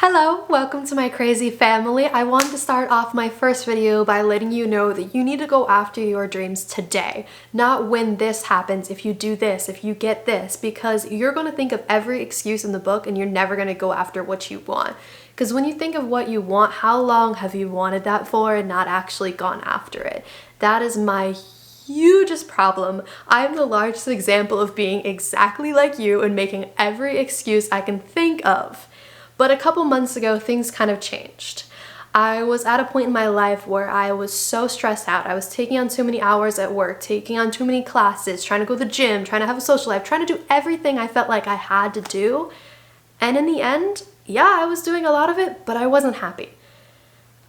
Hello, welcome to my crazy family. I wanted to start off my first video by letting you know that you need to go after your dreams today, not when this happens, if you do this, if you get this, because you're going to think of every excuse in the book and you're never going to go after what you want. Because when you think of what you want, how long have you wanted that for and not actually gone after it? That is my hugest problem. I am the largest example of being exactly like you and making every excuse I can think of. But a couple months ago, things kind of changed. I was at a point in my life where I was so stressed out. I was taking on too many hours at work, taking on too many classes, trying to go to the gym, trying to have a social life, trying to do everything I felt like I had to do. And in the end, yeah, I was doing a lot of it, but I wasn't happy.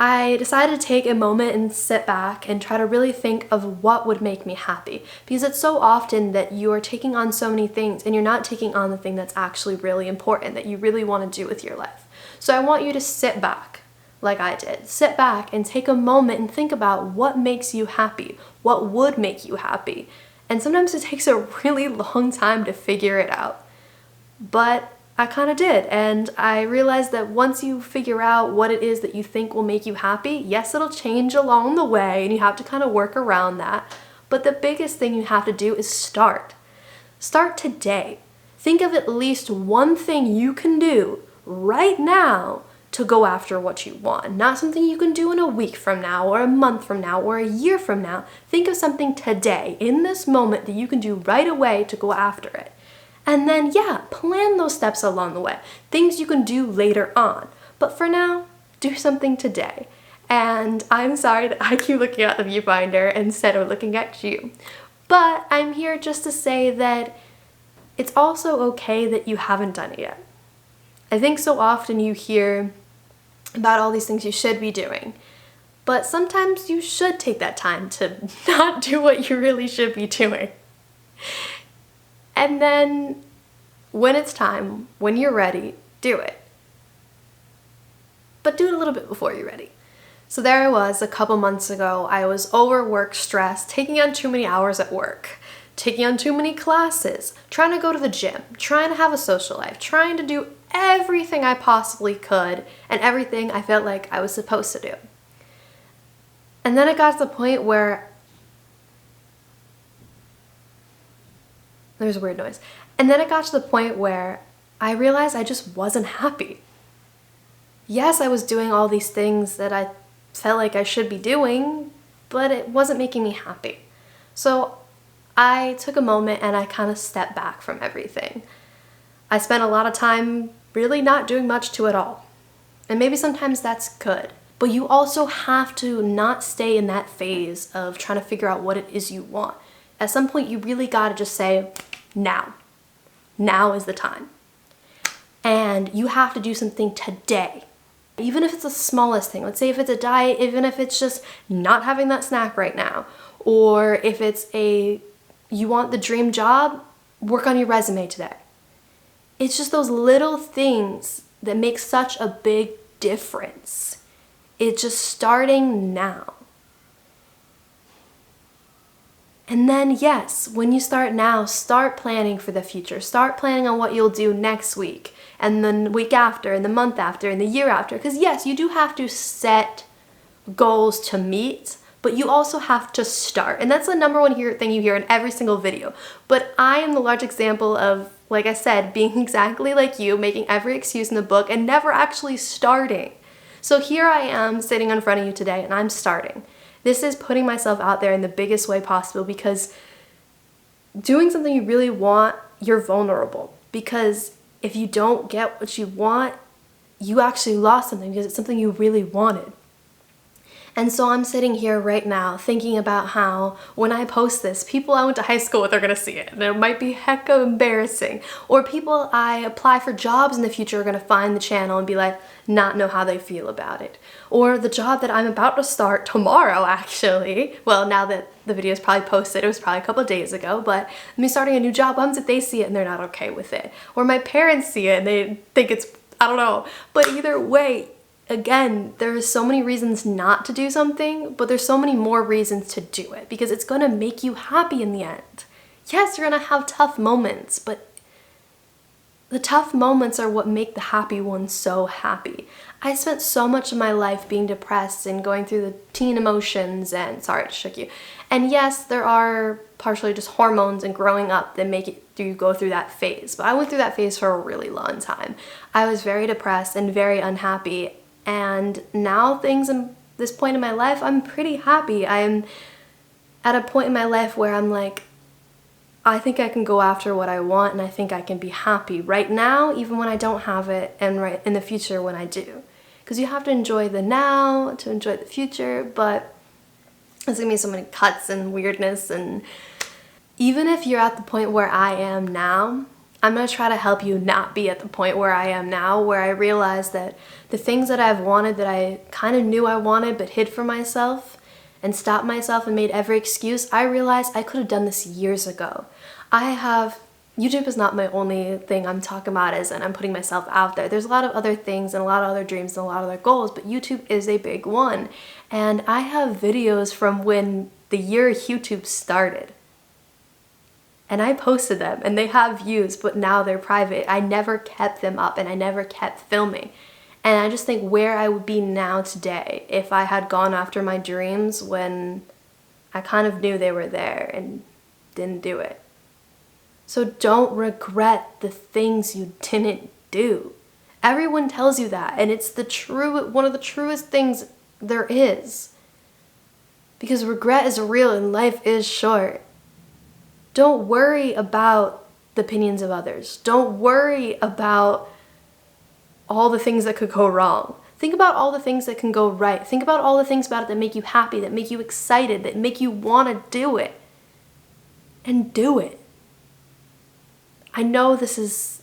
I decided to take a moment and sit back and try to really think of what would make me happy. Because it's so often that you are taking on so many things and you're not taking on the thing that's actually really important, that you really want to do with your life. So I want you to sit back like I did. Sit back and take a moment and think about what makes you happy, what would make you happy. And sometimes it takes a really long time to figure it out. But I kind of did, and I realized that once you figure out what it is that you think will make you happy, yes, it'll change along the way and you have to kind of work around that, but the biggest thing you have to do is start. Start today. Think of at least one thing you can do right now to go after what you want. Not something you can do in a week from now or a month from now or a year from now. Think of something today, in this moment, that you can do right away to go after it. And then, yeah, plan those steps along the way. Things you can do later on. But for now, do something today. And I'm sorry that I keep looking at the viewfinder instead of looking at you. But I'm here just to say that it's also okay that you haven't done it yet. I think so often you hear about all these things you should be doing. But sometimes you should take that time to not do what you really should be doing. And then, when it's time, when you're ready, do it. But do it a little bit before you're ready. So there I was a couple months ago. I was overworked, stressed, taking on too many hours at work, taking on too many classes, trying to go to the gym, trying to have a social life, trying to do everything I possibly could and everything I felt like I was supposed to do. And then it got to the point where there's a weird noise. And then it got to the point where I realized I just wasn't happy. Yes, I was doing all these things that I felt like I should be doing, but it wasn't making me happy. So I took a moment and I kind of stepped back from everything. I spent a lot of time really not doing much to it all. And maybe sometimes that's good. But you also have to not stay in that phase of trying to figure out what it is you want. At some point, you really gotta just say, now. Now is the time. And you have to do something today. Even if it's the smallest thing. Let's say if it's a diet, even if it's just not having that snack right now. Or if it's you want the dream job, work on your resume today. It's just those little things that make such a big difference. It's just starting now. And then, yes, when you start now, start planning for the future. Start planning on what you'll do next week, and the week after, and the month after, and the year after. Because yes, you do have to set goals to meet, but you also have to start. And that's the number one thing you hear in every single video. But I am the large example of, like I said, being exactly like you, making every excuse in the book and never actually starting. So here I am sitting in front of you today, and I'm starting. This is putting myself out there in the biggest way possible, because doing something you really want, you're vulnerable. Because if you don't get what you want, you actually lost something because it's something you really wanted. And so I'm sitting here right now thinking about how when I post this, people I went to high school with are going to see it. And it might be hecka embarrassing. Or people I apply for jobs in the future are going to find the channel and be like, not know how they feel about it. Or the job that I'm about to start tomorrow, actually. Well, now that the video is probably posted, it was probably a couple of days ago, but me starting a new job, what happens if they see it and they're not okay with it? Or my parents see it and they think it's, I don't know. But either way, again, there's so many reasons not to do something, but there's so many more reasons to do it because it's going to make you happy in the end. Yes, you're going to have tough moments, but The tough moments are what make the happy ones so happy. I spent so much of my life being depressed and going through the teen emotions, and sorry to shook you. And yes, there are partially just hormones and growing up that make you go through that phase. But I went through that phase for a really long time. I was very depressed and very unhappy. And now this point in my life, I'm pretty happy. I'm at a point in my life where I'm like, I think I can go after what I want, and I think I can be happy right now, even when I don't have it, and right in the future when I do. Because you have to enjoy the now to enjoy the future, but there's gonna be so many cuts and weirdness. And even if you're at the point where I am now, I'm gonna try to help you not be at the point where I am now, where I realize that the things that I've wanted, that I kind of knew I wanted but hid from myself and stopped myself and made every excuse, I realized I could have done this years ago. YouTube is not my only thing I'm talking about and I'm putting myself out there. There's a lot of other things and a lot of other dreams and a lot of other goals, but YouTube is a big one. And I have videos from when the year YouTube started. And I posted them and they have views, but now they're private. I never kept them up and I never kept filming. And I just think where I would be now today if I had gone after my dreams when I kind of knew they were there and didn't do it. So don't regret the things you didn't do. Everyone tells you that, and it's one of the truest things there is. Because regret is real and life is short. Don't worry about the opinions of others. Don't worry about all the things that could go wrong. Think about all the things that can go right. Think about all the things about it that make you happy, that make you excited, that make you want to do it. And do it. I know this is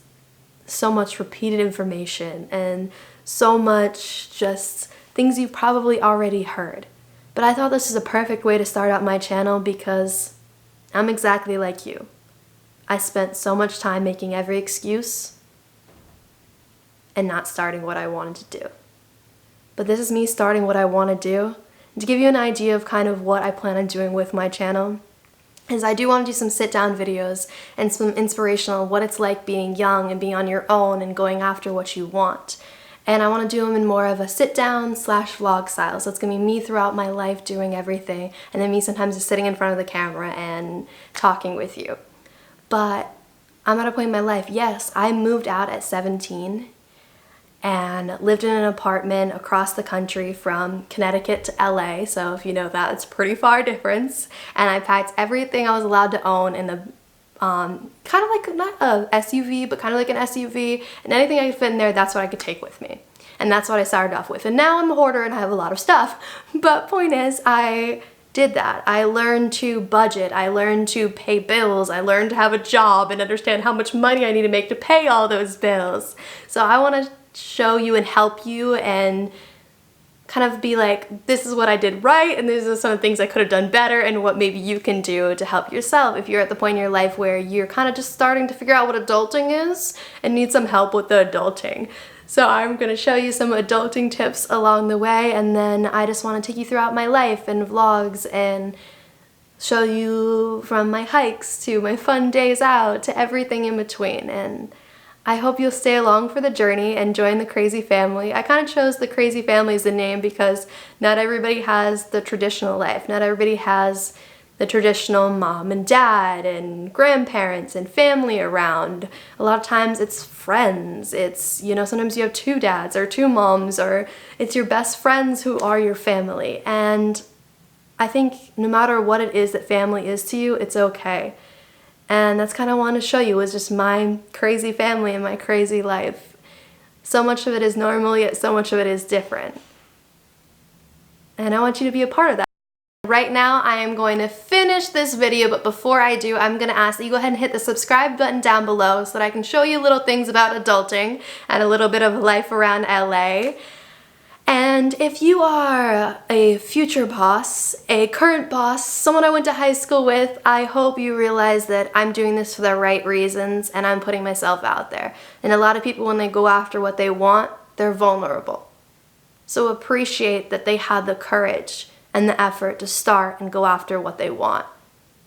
so much repeated information and so much just things you've probably already heard. But I thought this is a perfect way to start out my channel because I'm exactly like you. I spent so much time making every excuse and not starting what I wanted to do. But this is me starting what I want to do. And to give you an idea of kind of what I plan on doing with my channel, is I do want to do some sit-down videos and some inspirational what it's like being young and being on your own and going after what you want. And I want to do them in more of a sit-down / vlog style. So it's going to be me throughout my life doing everything, and then me sometimes just sitting in front of the camera and talking with you. But I'm at a point in my life, yes, I moved out at 17 and lived in an apartment across the country from Connecticut to LA. So if you know that, it's a pretty far difference. And I packed everything I was allowed to own in a kind of like, not a SUV, but kind of like an SUV. And anything I could fit in there, that's what I could take with me. And that's what I started off with. And now I'm a hoarder and I have a lot of stuff. But point is, I did that. I learned to budget. I learned to pay bills. I learned to have a job and understand how much money I need to make to pay all those bills. So I want to show you and help you and kind of be like, this is what I did right and these are some of the things I could have done better and what maybe you can do to help yourself if you're at the point in your life where you're kind of just starting to figure out what adulting is and need some help with the adulting. So I'm going to show you some adulting tips along the way, and then I just want to take you throughout my life and vlogs and show you from my hikes to my fun days out to everything in between. And I hope you'll stay along for the journey and join the Crazy Family. I kind of chose the Crazy Family as the name because not everybody has the traditional life. Not everybody has the traditional mom and dad and grandparents and family around. A lot of times it's friends. It's, you know, sometimes you have 2 dads or 2 moms, or it's your best friends who are your family. And I think no matter what it is that family is to you, it's okay. And that's kind of what I want to show you, is just my crazy family and my crazy life. So much of it is normal, yet so much of it is different. And I want you to be a part of that. Right now, I am going to finish this video, but before I do, I'm going to ask that you go ahead and hit the subscribe button down below so that I can show you little things about adulting and a little bit of life around LA. And if you are a future boss, a current boss, someone I went to high school with, I hope you realize that I'm doing this for the right reasons and I'm putting myself out there. And a lot of people, when they go after what they want, they're vulnerable. So appreciate that they had the courage and the effort to start and go after what they want.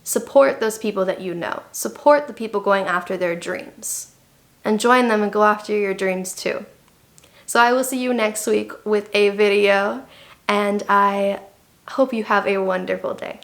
Support those people that you know. Support the people going after their dreams. and join them and go after your dreams too. So I will see you next week with a video, and I hope you have a wonderful day.